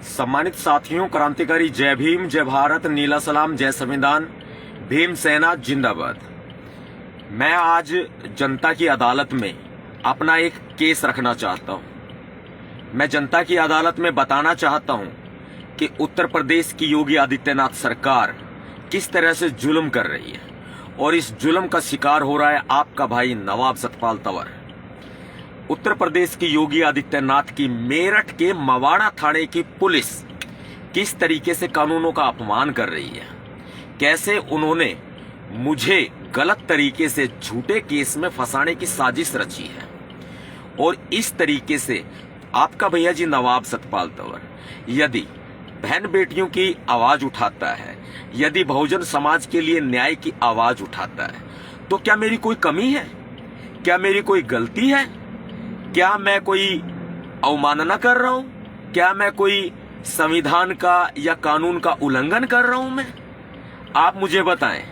सम्मानित साथियों, क्रांतिकारी जय भीम, जय भारत, नीला सलाम, जय संविधान, भीम सेना जिंदाबाद। मैं आज जनता की अदालत में अपना एक केस रखना चाहता हूं। मैं जनता की अदालत में बताना चाहता हूं कि उत्तर प्रदेश की योगी आदित्यनाथ सरकार किस तरह से जुल्म कर रही है और इस जुल्म का शिकार हो रहा है आपका भाई नवाब सतपाल तंवर। उत्तर प्रदेश की योगी आदित्यनाथ की मेरठ के मवाड़ा थाने की पुलिस किस तरीके से कानूनों का अपमान कर रही है, कैसे उन्होंने मुझे गलत तरीके से झूठे केस में फंसाने की साजिश रची है और इस तरीके से आपका भैया जी नवाब सतपाल तंवर यदि बहन बेटियों की आवाज उठाता है, यदि बहुजन समाज के लिए न्याय की आवाज उठाता है, तो क्या मेरी कोई कमी है? क्या मेरी कोई गलती है? क्या मैं कोई अवमानना कर रहा हूं? क्या मैं कोई संविधान का या कानून का उल्लंघन कर रहा हूं? आप मुझे बताएं।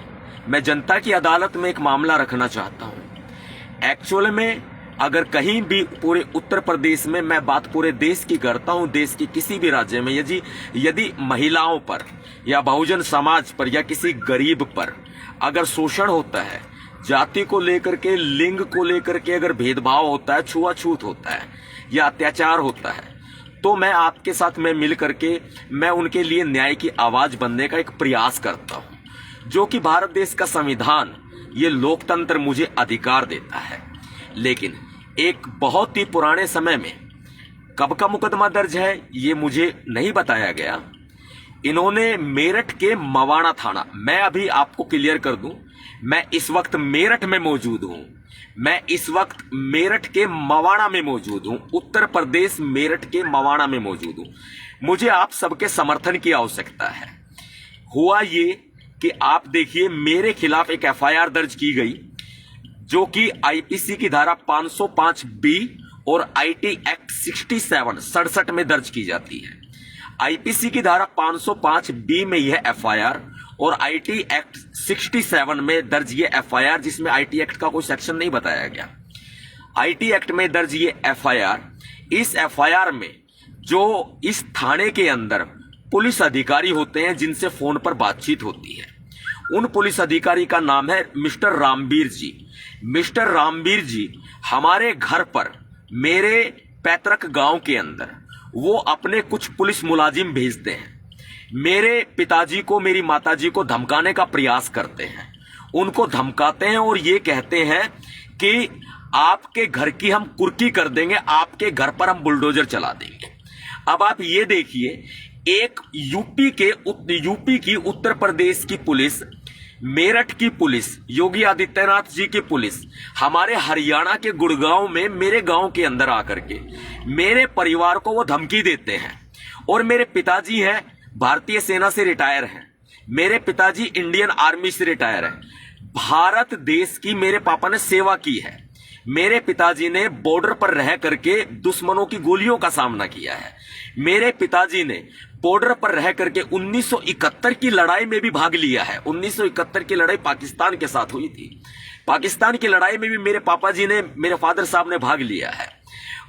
मैं जनता की अदालत में एक मामला रखना चाहता हूं। एक्चुअल में अगर कहीं भी पूरे उत्तर प्रदेश में, मैं बात पूरे देश की करता हूं, देश की किसी भी राज्य में यदि महिलाओं पर या बहुजन समाज पर या किसी गरीब पर अगर शोषण होता है, जाति को लेकर के, लिंग को लेकर के अगर भेदभाव होता है, छुआछूत होता है या अत्याचार होता है, तो मैं आपके साथ में मिल करके मैं उनके लिए न्याय की आवाज बनने का एक प्रयास करता हूं, जो कि भारत देश का संविधान, ये लोकतंत्र मुझे अधिकार देता है। लेकिन एक बहुत ही पुराने समय में कब का मुकदमा दर्ज है ये मुझे नहीं बताया गया। इन्होंने मेरठ के मवाड़ा थाना, मैं अभी आपको क्लियर कर दूं, मैं इस वक्त मेरठ में मौजूद हूं। मैं इस वक्त मेरठ के मवाड़ा में मौजूद हूं, उत्तर प्रदेश मेरठ के मवाड़ा में मौजूद हूं। मुझे आप सबके समर्थन की आवश्यकता है। हुआ ये कि आप देखिए, मेरे खिलाफ एक एफआईआर दर्ज की गई जो कि आईपीसी की धारा 505 बी और आईटी एक्ट 67 में दर्ज की जाती है। आईपीसी की धारा 505 बी में यह एफआईआर और आईटी एक्ट 67 में दर्ज ये एफआईआर, जिसमें आईटी एक्ट का कोई सेक्शन नहीं बताया गया। आईटी एक्ट में दर्ज ये एफआईआर, इस एफआईआर में जो इस थाने के अंदर पुलिस अधिकारी होते हैं जिनसे फोन पर बातचीत होती है, उन पुलिस अधिकारी का नाम है मिस्टर रामवीर जी। मिस्टर रामवीर जी हमारे घर पर, मेरे पैतृक गांव के अंदर, वो अपने कुछ पुलिस मुलाजिम भेजते हैं। मेरे पिताजी को, मेरी माताजी को धमकाने का प्रयास करते हैं, उनको धमकाते हैं और ये कहते हैं कि आपके घर की हम कुर्की कर देंगे, आपके घर पर हम बुलडोजर चला देंगे। अब आप ये देखिए, एक यूपी की उत्तर प्रदेश की पुलिस, मेरठ की पुलिस, योगी आदित्यनाथ जी की पुलिस हमारे हरियाणा के गुड़गांव में मेरे गांव के अंदर आकर के मेरे परिवार को वो धमकी देते हैं। और मेरे पिताजी हैं, भारतीय सेना से रिटायर हैं, मेरे पिताजी इंडियन आर्मी से रिटायर हैं, भारत देश की मेरे पापा ने सेवा की है। मेरे पिताजी ने बॉर्डर पर रह करके दुश्मनों की गोलियों का सामना किया है। मेरे पिताजी ने बॉर्डर पर रह करके 1971 की लड़ाई में भी भाग लिया है। 1971 की लड़ाई पाकिस्तान के साथ हुई थी। पाकिस्तान की लड़ाई में भी मेरे पापा जी ने, मेरे फादर साहब ने भाग लिया है।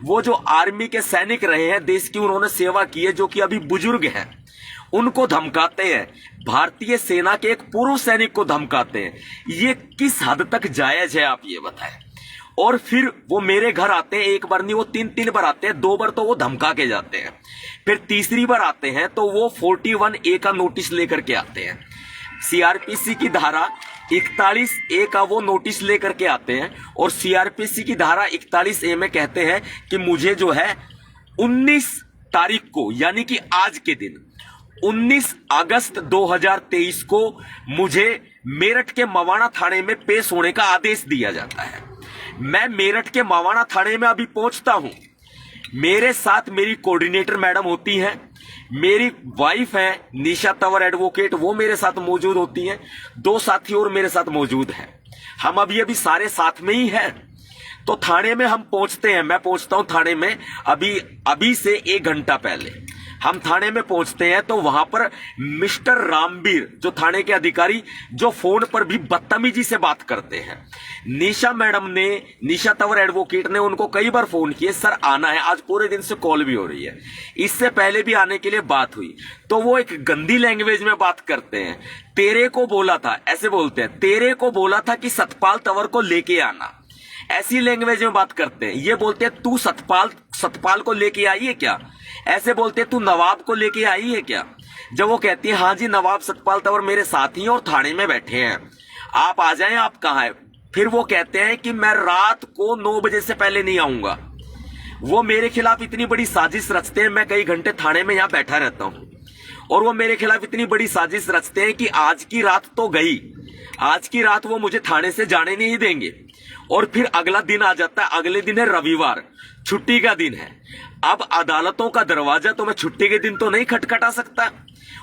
वो जो आर्मी के सैनिक रहे हैं, देश की उन्होंने सेवा की है, जो कि अभी बुजुर्ग हैं, उनको धमकाते हैं। भारतीय सेना के एक पूर्व सैनिक को धमकाते हैं। ये किस हद तक जायज है, आप ये बताएं। और फिर वो मेरे घर आते हैं, एक बार नहीं, वो तीन बार आते हैं। 2 बार तो वो धमका के जाते हैं, फिर तीसरी बार आते हैं तो वो 41A का नोटिस लेकर के आते हैं। सीआरपीसी की धारा 41A का वो नोटिस लेकर के आते हैं और सीआरपीसी की धारा 41A में कहते हैं कि मुझे जो है 19 तारीख को, यानी कि आज के दिन 19 अगस्त 2023 को मुझे मेरठ के मवाड़ा थाने में पेश होने का आदेश दिया जाता है। मैं मेरठ के मवाड़ा थाने में अभी पहुंचता हूं। मेरे साथ मेरी कोऑर्डिनेटर मैडम होती हैं, मेरी वाइफ है निशा तंवर एडवोकेट, वो मेरे साथ मौजूद होती हैं। 2 साथी और मेरे साथ मौजूद हैं। हम अभी सारे साथ में ही हैं। तो थाने में हम पहुंचते हैं, मैं पहुंचता हूं थाने में अभी से 1 घंटा पहले। हम थाने में पहुंचते हैं तो वहां पर मिस्टर रामवीर जो थाने के अधिकारी जो फोन पर भी बदतमीजी से बात करते हैं। निशा मैडम ने, निशा तंवर एडवोकेट ने उनको कई बार फोन किए, सर आना है, आज पूरे दिन से कॉल भी हो रही है, इससे पहले भी आने के लिए बात हुई, तो वो एक गंदी लैंग्वेज में बात करते हैं। तेरे को बोला था, ऐसे बोलते हैं, तेरे को बोला था कि सतपाल तंवर को लेके आना, ऐसी लैंग्वेज में बात करते हैं। ये बोलते हैं तू सतपाल को लेके आई है क्या, ऐसे बोलते हैं तू नवाब को लेके आई है क्या। जब वो कहती है हाँ जी नवाब सतपाल तंवर मेरे साथी हैं और थाने में बैठे हैं, आप आ जाएं, आप कहाँ हैं, फिर वो कहते हैं कि मैं रात को 9 बजे से पहले नहीं आऊंगा। वो मेरे खिलाफ इतनी बड़ी साजिश रचते हैं, मैं कई घंटे थाने में यहां बैठा रहता हूं, और वो मेरे खिलाफ इतनी बड़ी साजिश रचते हैं कि आज की रात तो गई, आज की रात वो मुझे थाने से जाने नहीं देंगे। और फिर अगला दिन आ जाता है, अगले दिन है रविवार, छुट्टी का दिन है। अब अदालतों का दरवाजा तो मैं छुट्टी के दिन तो नहीं खटखटा सकता,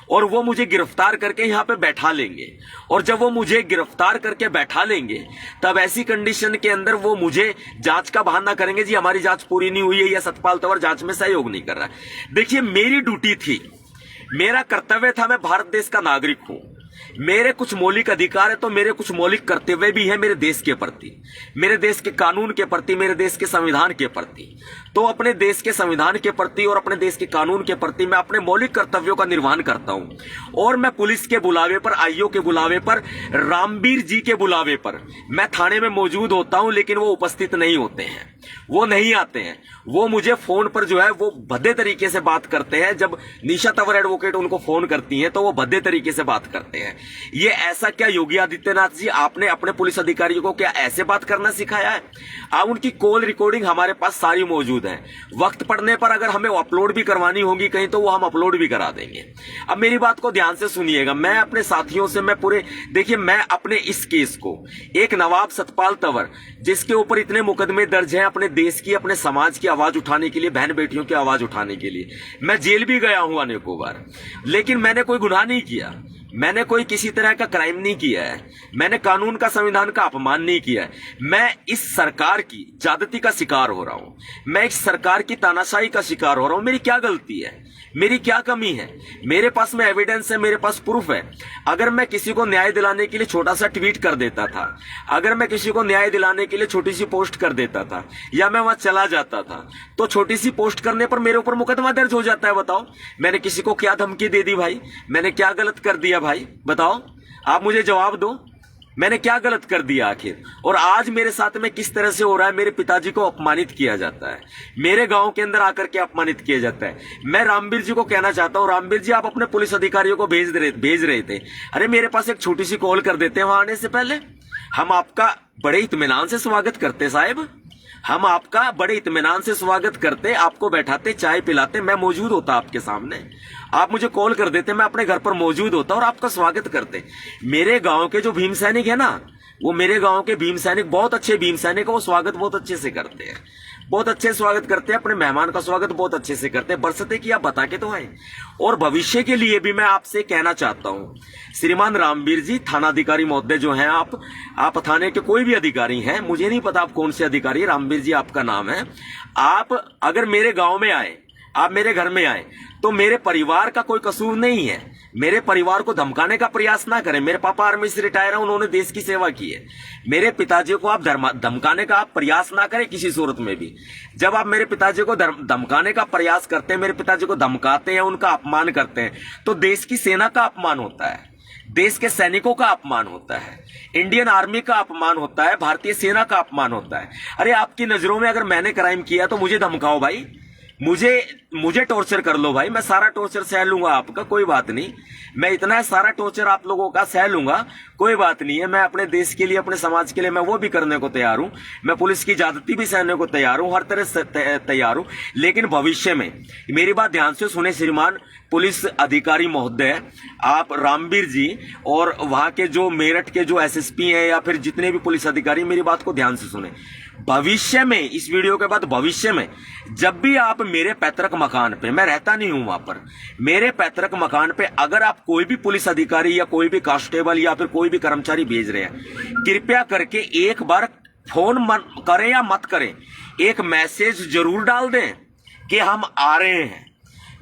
और वो मुझे गिरफ्तार करके यहां पे बैठा लेंगे। और जब वो मुझे गिरफ्तार करके बैठा लेंगे तब ऐसी कंडीशन के अंदर वो मुझे जांच का बहाना करेंगे, जी हमारी जांच पूरी नहीं हुई है या सतपाल तंवर जांच में सहयोग नहीं कर रहा है। देखिए मेरी ड्यूटी थी, मेरा कर्तव्य था, मैं भारत देश का नागरिक हूं, मेरे कुछ मौलिक अधिकार है तो मेरे कुछ मौलिक कर्तव्य भी है मेरे देश के प्रति, मेरे देश के कानून के प्रति, मेरे देश के संविधान के प्रति। तो अपने देश के संविधान के प्रति और अपने देश के कानून के प्रति मैं अपने मौलिक कर्तव्यों का निर्वहन करता हूं। और मैं पुलिस के बुलावे पर, आईओ के बुलावे पर, रामवीर जी के बुलावे पर मैं थाने में मौजूद होता हूं, लेकिन वो उपस्थित नहीं होते हैं, वो नहीं आते हैं। वो मुझे फोन पर जो है वो भद्दे तरीके से बात करते हैं। जब निशा तंवर एडवोकेट उनको फोन करती हैं तो वो भद्दे तरीके से बात करते हैं। ये ऐसा क्या योगी आदित्यनाथ जी, आपने अपने पुलिस अधिकारियों को क्या ऐसे बात करना सिखाया है? अब उनकी कॉल रिकॉर्डिंग हमारे पास सारी मौजूद है, वक्त पड़ने पर अगर हमें अपलोड भी करवानी होगी कहीं तो वो हम अपलोड भी करा देंगे। अब मेरी बात को ध्यान से सुनिएगा, मैं अपने साथियों से, मैं पूरे, देखिए मैं अपने इस केस को, एक नवाब सतपाल तंवर जिसके ऊपर इतने मुकदमे दर्ज हैं, अपने देश की, अपने समाज की आवाज उठाने के लिए, बहन बेटियों की आवाज उठाने के लिए, मैं जेल भी गया हूं अनेकों बार, लेकिन मैंने कोई गुनाह नहीं किया, मैंने कोई किसी तरह का क्राइम नहीं किया है, मैंने कानून का, संविधान का अपमान नहीं किया है। मैं इस सरकार की ज्यादती का शिकार हो रहा हूं, मैं इस सरकार की तानाशाही का शिकार हो रहा हूं। मेरी क्या गलती है, मेरी क्या कमी है? मेरे पास में एविडेंस है, मेरे पास प्रूफ है। अगर मैं किसी को न्याय दिलाने के लिए छोटा सा ट्वीट कर देता था, अगर मैं किसी को न्याय दिलाने के लिए छोटी सी पोस्ट कर देता था, या मैं वहां चला जाता था, तो छोटी सी पोस्ट करने पर मेरे ऊपर मुकदमा दर्ज हो जाता है। बताओ मैंने किसी को क्या धमकी दे दी भाई, मैंने क्या गलत कर दिया भाई, बताओ, आप मुझे जवाब दो, मैंने क्या गलत कर दिया आखिर? और आज मेरे साथ में किस तरह से हो रहा है, मेरे पिताजी को अपमानित किया जाता है, मेरे गांव के अंदर आकर के अपमानित किया जाता है। मैं रामवीर जी को कहना चाहता हूं, रामवीर जी आप अपने पुलिस अधिकारियों को भेज रहे थे, अरे मेरे पास एक छोटी सी कॉल कर देते हैं वहां आने से पहले, हम आपका बड़े इत्मीनान से स्वागत करते साहब, हम आपका बड़े इत्मीनान से स्वागत करते, आपको बैठाते, चाय पिलाते, मैं मौजूद होता आपके सामने, आप मुझे कॉल कर देते, मैं अपने घर पर मौजूद होता और आपका स्वागत करते। मेरे गांव के जो भीम सैनिक है ना, वो मेरे गांव के भीम सैनिक, बहुत अच्छे भीम सैनिक, वो स्वागत बहुत अच्छे से करते हैं, बहुत अच्छे स्वागत करते हैं, अपने मेहमान का स्वागत बहुत अच्छे से करते हैं, बरसते कि आप बता के तो आए। और भविष्य के लिए भी मैं आपसे कहना चाहता हूं, श्रीमान रामवीर जी, थानाधिकारी महोदय जो हैं, आप थाने के कोई भी अधिकारी हैं, मुझे नहीं पता आप कौन से अधिकारी, रामवीर जी आपका नाम है, आप अगर मेरे गांव में आए, आप मेरे घर में आए, तो मेरे परिवार का कोई कसूर नहीं है, मेरे परिवार को धमकाने का प्रयास ना करें। मेरे पापा आर्मी से रिटायर है, उन्होंने देश की सेवा की है। मेरे पिताजी को आप धमकाने का आप प्रयास ना करें किसी सूरत में भी। जब आप मेरे पिताजी को धमकाने का प्रयास करते हैं, मेरे पिताजी को धमकाते हैं, उनका अपमान करते हैं, तो देश की सेना का अपमान होता है, देश के सैनिकों का अपमान होता है, इंडियन आर्मी का अपमान होता है, भारतीय सेना का अपमान होता है। अरे आपकी नजरों में अगर मैंने क्राइम किया तो मुझे धमकाओ भाई, मुझे टॉर्चर कर लो भाई, मैं सारा टॉर्चर सह लूंगा आपका, कोई बात नहीं, मैं इतना सारा टॉर्चर आप लोगों का सह लूंगा, कोई बात नहीं है। मैं अपने देश के लिए, अपने समाज के लिए मैं वो भी करने को तैयार हूं, मैं पुलिस की ज्यादती भी सहने को तैयार हूं, हर तरह से तैयार हूं। लेकिन भविष्य में, मेरी बात ध्यान से सुने श्रीमान पुलिस अधिकारी महोदय, आप रामवीर जी और वहां के जो मेरठ के जो एसएसपी हैं या फिर जितने भी पुलिस अधिकारी, मेरी बात को ध्यान से सुने। भविष्य में, इस वीडियो के बाद भविष्य में जब भी आप मेरे पैतृक मकान पे, मैं रहता नहीं हूं वहां पर, मेरे पैतृक मकान पे अगर आप कोई भी पुलिस अधिकारी या कोई भी कांस्टेबल या फिर कोई भी कर्मचारी भेज रहे हैं, कृपया करके एक बार फोन करें या मत करें, एक मैसेज जरूर डाल दें कि हम आ रहे हैं,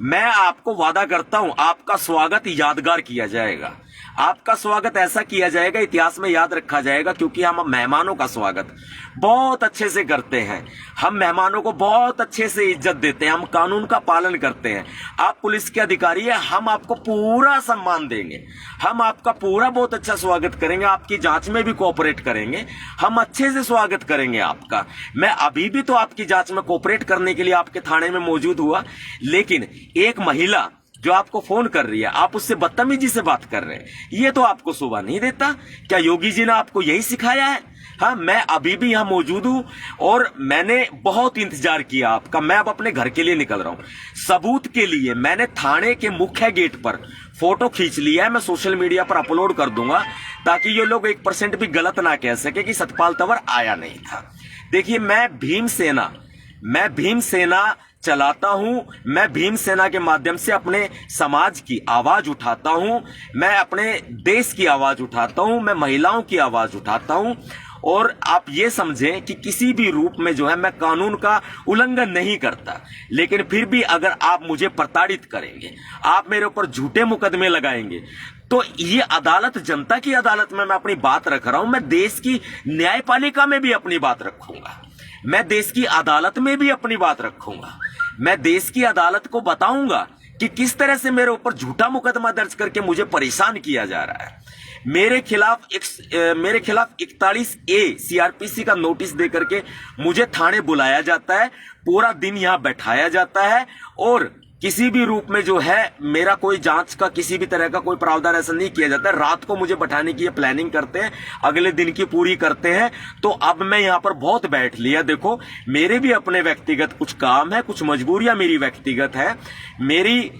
मैं आपको वादा करता हूं आपका स्वागत यादगार किया जाएगा। आपका स्वागत ऐसा किया जाएगा, इतिहास में याद रखा जाएगा, क्योंकि हम मेहमानों का स्वागत बहुत अच्छे से करते हैं। हम मेहमानों को बहुत अच्छे से इज्जत देते हैं, हम कानून का पालन करते हैं। आप पुलिस के अधिकारी हैं, हम आपको पूरा सम्मान देंगे, हम आपका पूरा बहुत अच्छा स्वागत करेंगे, आपकी जांच में भी कोऑपरेट करेंगे, हम अच्छे से स्वागत करेंगे आपका। मैं अभी भी तो आपकी जांच में कोऑपरेट करने के लिए आपके थाने में मौजूद हुआ, लेकिन एक महिला जो आपको फोन कर रही है, आप उससे बदतमीजी से बात कर रहे हैं, ये तो आपको शोभा नहीं देता। क्या योगी जी ने आपको यही सिखाया है? हाँ, मैं अभी भी यहां मौजूद हूं और मैंने बहुत इंतजार किया आपका। मैं अब अपने घर के लिए निकल रहा हूं। सबूत के लिए मैंने थाने के मुख्य गेट पर फोटो खींच लिया है, मैं सोशल मीडिया पर अपलोड कर दूंगा, ताकि ये लोग 1% भी गलत ना कह सके कि सतपाल तंवर आया नहीं था। देखिए, मैं भीमसेना चलाता हूं, मैं भीमसेना के माध्यम से अपने समाज की आवाज उठाता हूं, मैं अपने देश की आवाज उठाता हूं, मैं महिलाओं की आवाज उठाता हूं। और आप ये समझें कि किसी भी रूप में जो है मैं कानून का उल्लंघन नहीं करता, लेकिन फिर भी अगर आप मुझे प्रताड़ित करेंगे, आप मेरे ऊपर झूठे मुकदमे लगाएंगे, तो ये अदालत, जनता की अदालत में मैं अपनी बात रख रहा हूं। मैं देश की न्यायपालिका में भी अपनी बात रखूंगा, मैं देश की अदालत में भी अपनी बात रखूंगा। मैं देश की अदालत को बताऊंगा कि किस तरह से मेरे ऊपर झूठा मुकदमा दर्ज करके मुझे परेशान किया जा रहा है। मेरे खिलाफ 41A CRPC का नोटिस देकर के मुझे थाने बुलाया जाता है, पूरा दिन यहां बैठाया जाता है, और किसी भी रूप में जो है मेरा कोई जांच का किसी भी तरह का कोई प्रावधान ऐसा नहीं किया जाता है। रात को मुझे बैठाने की ये प्लानिंग करते हैं, अगले दिन की पूरी करते हैं। तो अब मैं यहां पर बहुत बैठ लिया। देखो, मेरे भी अपने व्यक्तिगत कुछ काम है, कुछ मजबूरियां मेरी व्यक्तिगत है। मेरी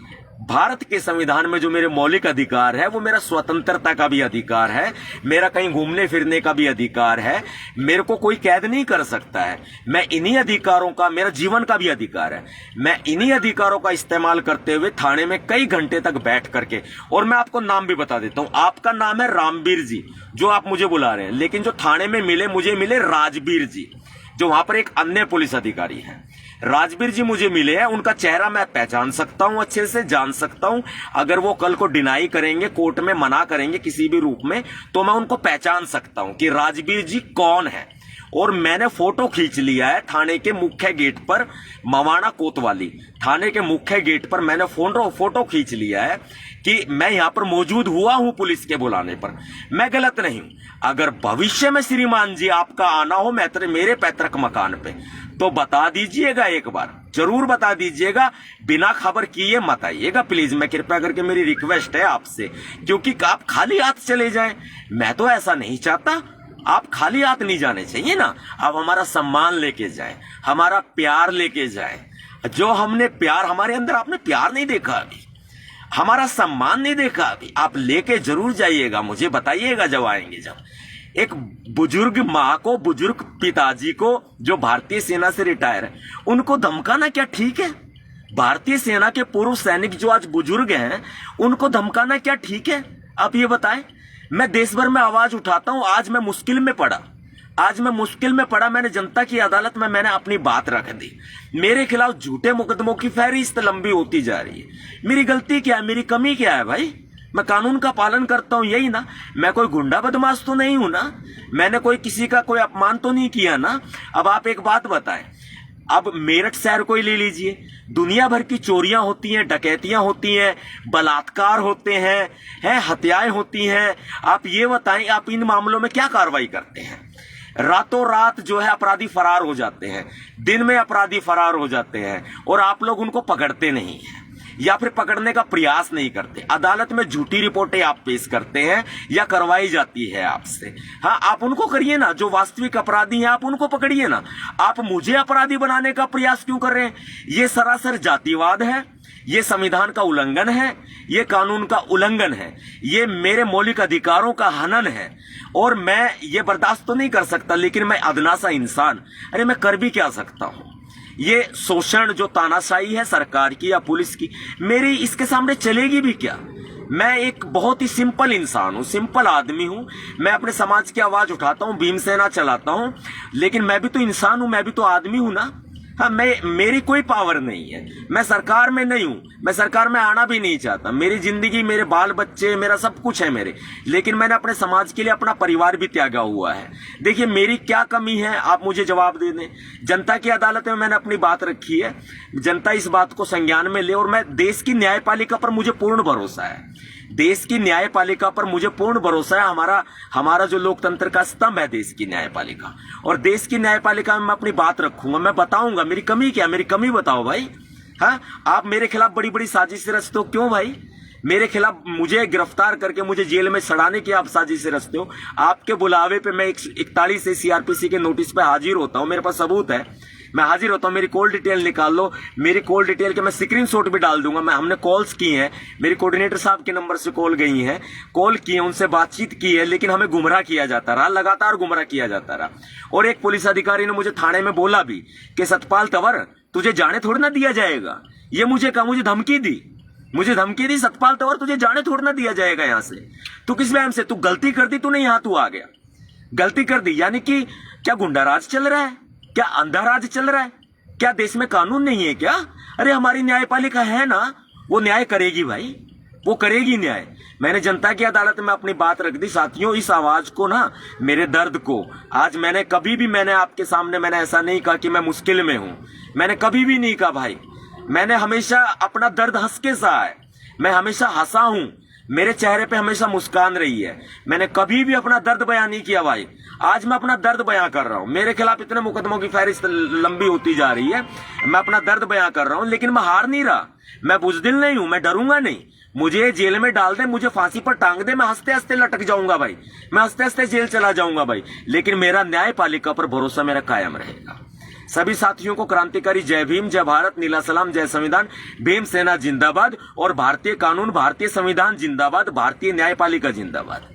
भारत के संविधान में जो मेरे मौलिक अधिकार है, वो मेरा स्वतंत्रता का भी अधिकार है, मेरा कहीं घूमने फिरने का भी अधिकार है, मेरे को कोई कैद नहीं कर सकता है। मैं इन्हीं अधिकारों का, मेरा जीवन का भी अधिकार है, मैं इन्हीं अधिकारों का इस्तेमाल करते हुए थाने में कई घंटे तक बैठ करके, और मैं आपको नाम भी बता देता हूं, आपका नाम है रामवीर जी, जो आप मुझे बुला रहे हैं, लेकिन जो थाने में मिले, मुझे मिले राजवीर जी, जो वहां पर एक अन्य पुलिस अधिकारी है। राजवीर जी मुझे मिले हैं, उनका चेहरा मैं पहचान सकता हूं, अच्छे से जान सकता हूं। अगर वो कल को डिनाई करेंगे, कोर्ट में मना करेंगे किसी भी रूप में, तो मैं उनको पहचान सकता हूं कि राजवीर जी कौन है। और मैंने फोटो खींच लिया है थाने के मुख्य गेट पर, मवाना कोतवाली थाने के मुख्य गेट पर मैंने फोटो खींच लिया है कि मैं यहां पर मौजूद हुआ हूं पुलिस के बुलाने पर। मैं गलत नहीं हूं। अगर भविष्य में श्रीमान जी आपका आना हो मेरे पैतृक मकान पे, तो बता दीजिएगा, एक बार जरूर बता दीजिएगा, बिना खबर किए मत आइएगा प्लीज। मैं कृपया करके, मेरी रिक्वेस्ट है आपसे, क्योंकि आप खाली हाथ चले जाएं, मैं तो ऐसा नहीं चाहता। आप खाली हाथ नहीं जाने चाहिए ना, आप हमारा सम्मान लेके जाएं, हमारा प्यार लेके जाएं। जो हमने प्यार, हमारे अंदर आपने प्यार नहीं देखा अभी, हमारा सम्मान नहीं देखा अभी, आप लेके जरूर जाइएगा, मुझे बताइएगा जब आएंगे। जब एक बुजुर्ग माँ को, बुजुर्ग पिताजी को जो भारतीय सेना से रिटायर है, उनको धमकाना क्या ठीक है? भारतीय सेना के पूर्व सैनिक जो आज बुजुर्ग हैं, उनको धमकाना क्या ठीक है? आप ये बताएं। मैं देश भर में आवाज उठाता हूं, आज मैं मुश्किल में पड़ा, मैंने जनता की अदालत में मैंने अपनी बात रख दी। मेरे खिलाफ झूठे मुकदमों की फहरिस्त लंबी होती जा रही है। मेरी गलती क्या है, मेरी कमी क्या है भाई? मैं कानून का पालन करता हूं, यही ना। मैं कोई गुंडा बदमाश तो नहीं हूं ना, मैंने कोई किसी का कोई अपमान तो नहीं किया ना। अब आप एक बात बताएं, अब मेरठ शहर को ही ले लीजिए, दुनिया भर की चोरियां होती हैं, डकैतियां होती हैं, बलात्कार होते हैं, हत्याएं होती हैं। आप ये बताएं, आप इन मामलों में क्या कार्रवाई करते हैं? रातों रात जो है अपराधी फरार हो जाते हैं, दिन में अपराधी फरार हो जाते हैं, और आप लोग उनको पकड़ते नहीं हैं, या फिर पकड़ने का प्रयास नहीं करते। अदालत में झूठी रिपोर्टें आप पेश करते हैं या करवाई जाती है आपसे। हाँ, आप उनको करिए ना, जो वास्तविक अपराधी हैं आप उनको पकड़िए ना। आप मुझे अपराधी बनाने का प्रयास क्यों कर रहे हैं? ये सरासर जातिवाद है, ये संविधान का उल्लंघन है, ये कानून का उल्लंघन है, ये मेरे मौलिक अधिकारों का हनन है, और मैं ये बर्दाश्त तो नहीं कर सकता। लेकिन मैं अदना सा इंसान, अरे मैं कर भी क्या सकता हूं? ये शोषण जो तानाशाही है सरकार की या पुलिस की, मेरी इसके सामने चलेगी भी क्या? मैं एक बहुत ही सिंपल इंसान हूं, सिंपल आदमी हूं। मैं अपने समाज की आवाज उठाता हूं, भीमसेना चलाता हूं, लेकिन मैं भी तो इंसान हूं, मैं भी तो आदमी हूं ना। हाँ, मेरी कोई पावर नहीं है, मैं सरकार में नहीं हूं, मैं सरकार में आना भी नहीं चाहता। मेरी जिंदगी, मेरे बाल बच्चे, मेरा सब कुछ है मेरे, लेकिन मैंने अपने समाज के लिए अपना परिवार भी त्यागा हुआ है। देखिए मेरी क्या कमी है, आप मुझे जवाब दे दें। जनता की अदालत में मैंने अपनी बात रखी है, जनता इस बात को संज्ञान में ले, और मैं देश की न्यायपालिका पर मुझे पूर्ण भरोसा है, देश की न्यायपालिका पर मुझे पूर्ण भरोसा है। हमारा जो लोकतंत्र का स्तंभ है देश की न्यायपालिका, और देश की न्यायपालिका में मैं अपनी बात रखूंगा, मैं बताऊंगा मेरी कमी क्या, मेरी कमी बताओ भाई। हाँ, आप मेरे खिलाफ बड़ी बड़ी साजिश रचते हो, क्यों भाई? मेरे खिलाफ मुझे गिरफ्तार करके मुझे जेल में सड़ाने की आप साजिश रचते हो। आपके बुलावे पे मैं 41 से सीआरपीसी के नोटिस पे हाजिर होता हूं, मेरे पास सबूत है, मैं हाजिर होता हूं। मेरी कॉल डिटेल निकाल लो, मेरी कॉल डिटेल के मैं स्क्रीनशॉट भी डाल दूंगा। हमने कॉल्स की हैं, मेरी कोऑर्डिनेटर साहब के नंबर से कॉल गई हैं, कॉल की है, उनसे बातचीत की है, लेकिन हमें गुमराह किया जाता रहा, लगातार गुमराह किया जाता रहा। और एक पुलिस अधिकारी ने मुझे थाने में बोला भी कि सतपाल तंवर तुझे जाने थोड़ी ना दिया जाएगा, ये मुझे कहा, मुझे धमकी दी, सतपाल तंवर तुझे जाने थोड़ी ना दिया जाएगा यहां से। तू किस वहम से, तू गलती कर दी, तूने यहां तू आ गया, गलती कर दी, यानी कि क्या गुंडाराज चल रहा है, क्या अंधा राज चल रहा है, क्या देश में कानून नहीं है क्या? अरे हमारी न्यायपालिका है ना, वो न्याय करेगी भाई, वो करेगी न्याय। मैंने जनता की अदालत में अपनी बात रख दी। साथियों, इस आवाज को ना, मेरे दर्द को, आज मैंने कभी भी, मैंने आपके सामने मैंने ऐसा नहीं कहा कि मैं मुश्किल में हूं, मैंने कभी भी नहीं कहा भाई। मैंने हमेशा अपना दर्द हंस के सहा है, मैं हमेशा हंसा हूं, मेरे चेहरे पे हमेशा मुस्कान रही है, मैंने कभी भी अपना दर्द बयां नहीं किया भाई। आज मैं अपना दर्द बयां कर रहा हूं, मेरे खिलाफ इतने मुकदमों की फहरिस्त लंबी होती जा रही है, मैं अपना दर्द बयां कर रहा हूं, लेकिन मैं हार नहीं रहा, मैं बुजदिल नहीं हूं, मैं डरूंगा नहीं। मुझे जेल में डाल दे, मुझे फांसी पर टांग दे, मैं हंसते हंसते लटक जाऊंगा भाई, मैं हंसते हंसते जेल चला जाऊंगा भाई, लेकिन मेरा न्यायपालिका पर भरोसा मेरा कायम रहेगा। सभी साथियों को क्रांतिकारी जय भीम, जय भारत, नीला सलाम, जय संविधान, भीम सेना जिंदाबाद, और भारतीय कानून, भारतीय संविधान जिंदाबाद, भारतीय न्यायपालिका जिंदाबाद।